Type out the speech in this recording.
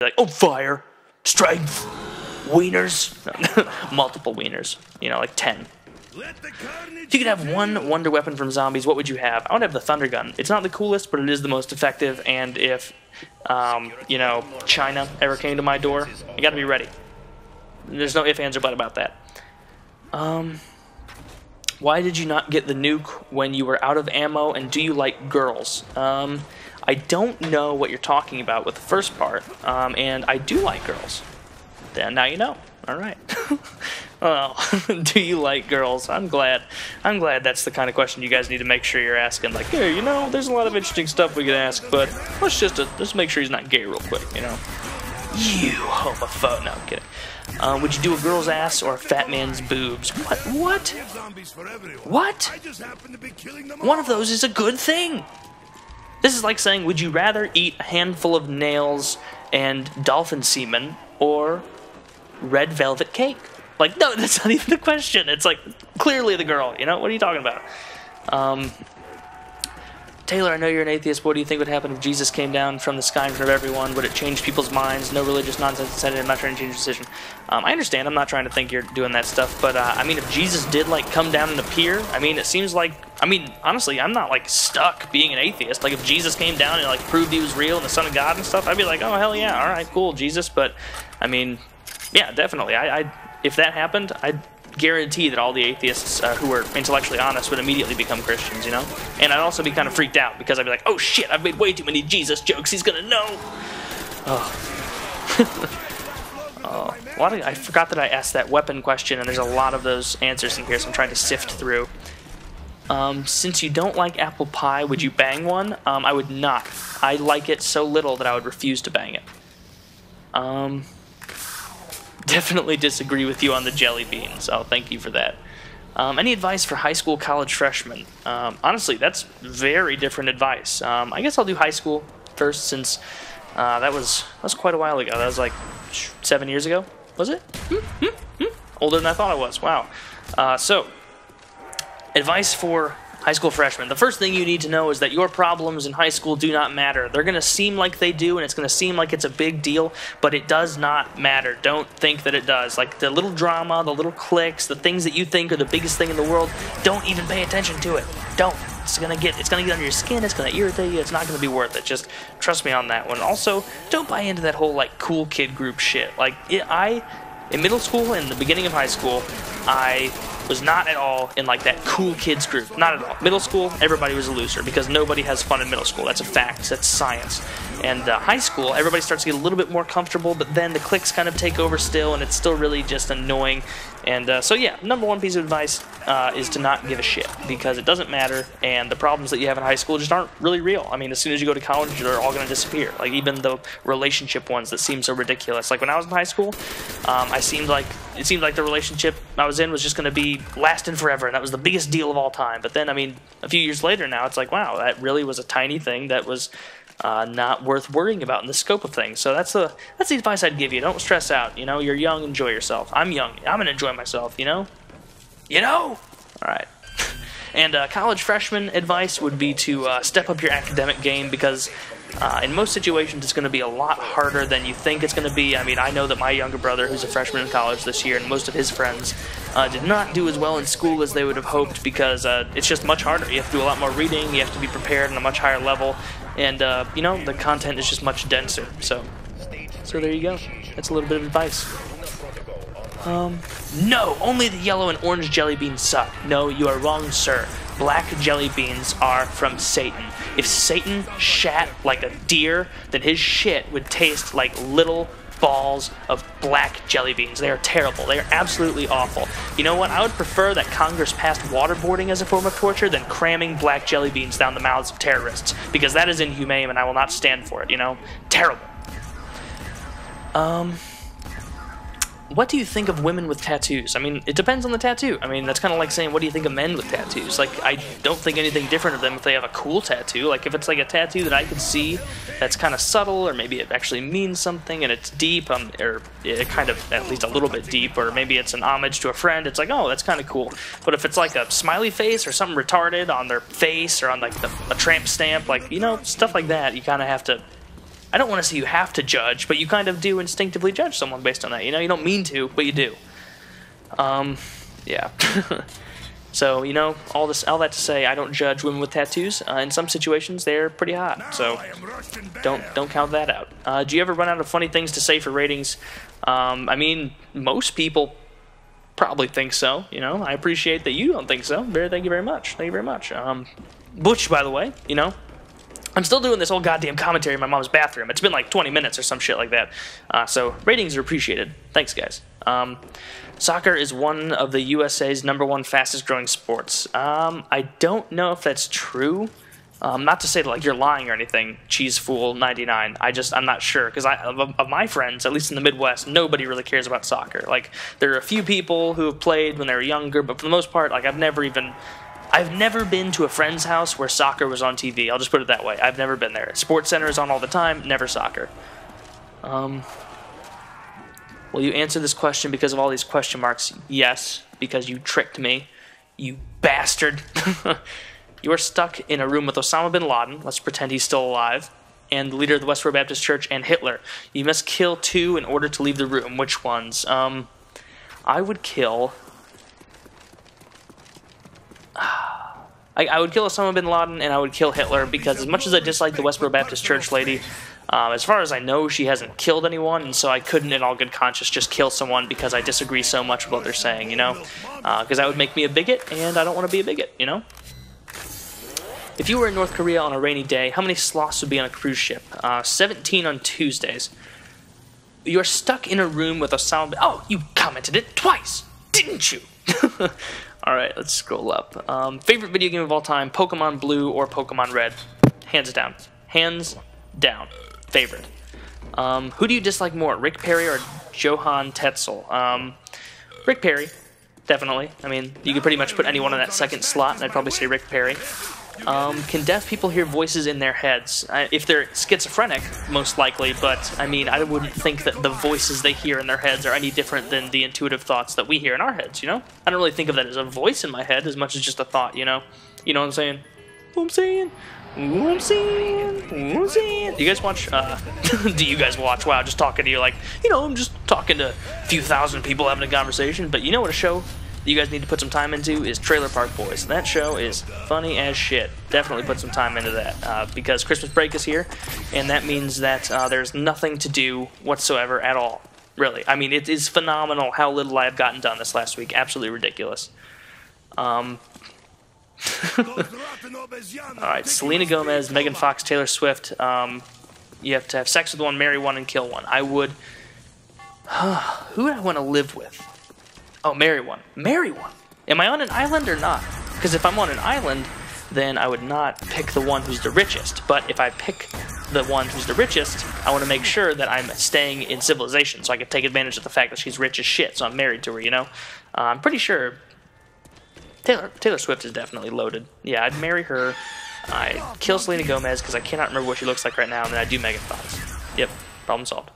Like, oh, fire, strength, wieners, multiple wieners, you know, like 10. If you could have one wonder weapon from zombies, what would you have? I would have the thunder gun. It's not the coolest, but it is the most effective, and if, you know, China ever came to my door, you gotta be ready. There's no ifs, ands, or buts about that. Why did you not get the nuke when you were out of ammo, and do you like girls? I don't know what you're talking about with the first part, and I do like girls. Then now you know. All right. Well, do you like girls? I'm glad that's the kind of question you guys need to make sure you're asking. Like, hey, you know, there's a lot of interesting stuff we could ask, but let's make sure he's not gay real quick, you know. You homophobe. No, I'm kidding. Would you do a girl's ass or a fat man's boobs? What? What? One of those is a good thing. This is like saying, would you rather eat a handful of nails and dolphin semen or red velvet cake? Like, no, that's not even the question. It's like, clearly the girl, you know? What are you talking about? Taylor, I know you're an atheist, but what do you think would happen if Jesus came down from the sky in front of everyone? Would it change people's minds? No religious nonsense incentive. I'm not trying to change your decision. I understand. I'm not trying to think you're doing that stuff, but, I mean, if Jesus did, like, come down and appear, I mean, it seems like, I mean, honestly, I'm not, like, stuck being an atheist. Like, if Jesus came down and, like, proved he was real and the Son of God and stuff, I'd be like, oh, hell yeah, all right, cool, Jesus. But, I mean, yeah, definitely. If that happened, I'd guarantee that all the atheists who are intellectually honest would immediately become Christians, you know? And I'd also be kind of freaked out because I'd be like, oh shit, I've made way too many Jesus jokes, he's gonna know! Oh. I forgot that I asked that weapon question, and there's a lot of those answers in here, so I'm trying to sift through. Since you don't like apple pie, would you bang one? I would not. I like it so little that I would refuse to bang it. Definitely disagree with you on the jelly bean, so thank you for that. Any advice for high school, college freshmen? Honestly, that's very different advice. I guess I'll do high school first, since that was quite a while ago. That was like 7 years ago, was it? Older than I thought I was. Wow. So, advice for high school freshmen. The first thing you need to know is that your problems in high school do not matter. They're going to seem like they do, and it's going to seem like it's a big deal, but it does not matter. Don't think that it does. Like, the little drama, the little cliques, the things that you think are the biggest thing in the world, don't even pay attention to it. Don't. It's gonna get under your skin, it's gonna irritate you, it's not gonna be worth it. Just trust me on that one. Also, don't buy into that whole, like, cool kid group shit. Like, in middle school and the beginning of high school, I was not at all in, like, that cool kids group. Not at all. Middle school, everybody was a loser because nobody has fun in middle school. That's a fact. That's science. And high school, everybody starts to get a little bit more comfortable, but then the cliques kind of take over still, and it's still really just annoying. And so yeah, number one piece of advice is to not give a shit, because it doesn't matter, and the problems that you have in high school just aren't really real. I mean, as soon as you go to college, they're all going to disappear. Like, even the relationship ones that seem so ridiculous. Like, when I was in high school, it seemed like the relationship I was in was just going to be lasting forever, and that was the biggest deal of all time. But then, I mean, a few years later now, it's like, wow, that really was a tiny thing that was not worth worrying about in the scope of things. So that's the advice I'd give you. Don't stress out. You know, you're young, enjoy yourself. I'm young. I'm gonna enjoy myself. You know. All right. And college freshman advice would be to step up your academic game, because in most situations it's going to be a lot harder than you think it's going to be. I mean, I know that my younger brother, who's a freshman in college this year, and most of his friends did not do as well in school as they would have hoped, because it's just much harder. You have to do a lot more reading. You have to be prepared on a much higher level. And, you know, the content is just much denser. So there you go. That's a little bit of advice. No, only the yellow and orange jelly beans suck. No, you are wrong, sir. Black jelly beans are from Satan. If Satan shat like a deer, then his shit would taste like little balls of black jelly beans. They are terrible. They are absolutely awful. You know what? I would prefer that Congress passed waterboarding as a form of torture than cramming black jelly beans down the mouths of terrorists, because that is inhumane and I will not stand for it, you know? Terrible. What do you think of women with tattoos? I mean, it depends on the tattoo. I mean, that's kind of like saying, what do you think of men with tattoos? Like, I don't think anything different of them if they have a cool tattoo. Like, if it's like a tattoo that I could see that's kind of subtle, or maybe it actually means something and it's deep, or it kind of, at least a little bit deep, or maybe it's an homage to a friend, it's like, oh, that's kind of cool. But if it's like a smiley face or something retarded on their face, or on like a tramp stamp, like, you know, stuff like that, you kind of have to, I don't want to say you have to judge, but you kind of do instinctively judge someone based on that. You know, you don't mean to, but you do. Yeah. So, you know, all that to say, I don't judge women with tattoos. In some situations, they're pretty hot. So, don't count that out. Do you ever run out of funny things to say for ratings? I mean, most people probably think so. You know, I appreciate that you don't think so. Thank you very much. Thank you very much. Butch, by the way, you know, I'm still doing this whole goddamn commentary in my mom's bathroom. It's been like 20 minutes or some shit like that. So ratings are appreciated. Thanks, guys. Soccer is one of the USA's #1 fastest growing sports. I don't know if that's true. Not to say that, like, you're lying or anything, Cheese Fool 99. I'm not sure, because of my friends, at least in the Midwest, nobody really cares about soccer. Like, there are a few people who have played when they were younger, but for the most part, like, I've never been to a friend's house where soccer was on TV. I'll just put it that way. I've never been there. Sports Center is on all the time, never soccer. Will you answer this question because of all these question marks? Yes, because you tricked me, you bastard. You are stuck in a room with Osama bin Laden, let's pretend he's still alive, and the leader of the Westboro Baptist Church, and Hitler. You must kill 2 in order to leave the room. Which ones? I would kill... I would kill Osama bin Laden, and I would kill Hitler, because as much as I dislike the Westboro Baptist Church lady, as far as I know, she hasn't killed anyone, and so I couldn't in all good conscience just kill someone because I disagree so much with what they're saying, you know? Because that would make me a bigot, and I don't want to be a bigot, you know? If you were in North Korea on a rainy day, how many sloths would be on a cruise ship? 17 on Tuesdays. You're stuck in a room with Osama bin... Oh, you commented it twice, didn't you? Alright, let's scroll up. Favorite video game of all time, Pokemon Blue or Pokemon Red? Hands down. Hands down. Favorite. Who do you dislike more, Rick Perry or Johann Tetzel? Rick Perry, definitely. I mean, you could pretty much put anyone in that second slot, and I'd probably say Rick Perry. Can deaf people hear voices in their heads? If they're schizophrenic, most likely, but, I mean, I wouldn't think that the voices they hear in their heads are any different than the intuitive thoughts that we hear in our heads, you know? I don't really think of that as a voice in my head as much as just a thought, you know? You know what I'm saying? What I'm saying? What I'm saying? What I'm saying? Do you guys watch, do you guys watch? Wow, just talking to you like, you know, I'm just talking to a few thousand people having a conversation, but you know what a show you guys need to put some time into is Trailer Park Boys. That show is funny as shit. Definitely put some time into that because Christmas break is here, and that means that there's nothing to do whatsoever at all. Really, I mean, it is phenomenal how little I have gotten done this last week. Absolutely ridiculous. Alright, Selena Gomez, Megan Fox, Taylor Swift. You have to have sex with one, marry one, and kill one. I would... who would I want to live with? Oh, marry one. Marry one. Am I on an island or not? Because if I'm on an island, then I would not pick the one who's the richest. But if I pick the one who's the richest, I want to make sure that I'm staying in civilization, so I can take advantage of the fact that she's rich as shit, so I'm married to her, you know? I'm pretty sure Taylor Swift is definitely loaded. Yeah, I'd marry her. I'd kill Selena Gomez, because I cannot remember what she looks like right now, and then I'd do Megan Fox. Yep, problem solved.